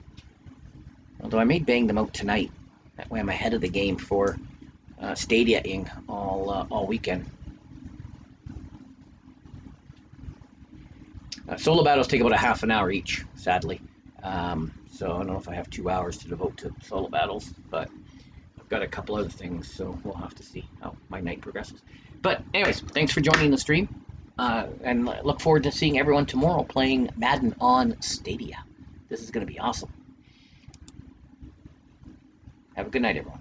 Although I may bang them out tonight. That way I'm ahead of the game for Stadia-ing all weekend. Solo battles take about a half an hour each, sadly. So I don't know if I have 2 hours to devote to solo battles, but I've got a couple other things, so we'll have to see how my night progresses. But anyways, thanks for joining the stream, and look forward to seeing everyone tomorrow playing Madden on Stadia. This is going to be awesome. Have a good night, everyone.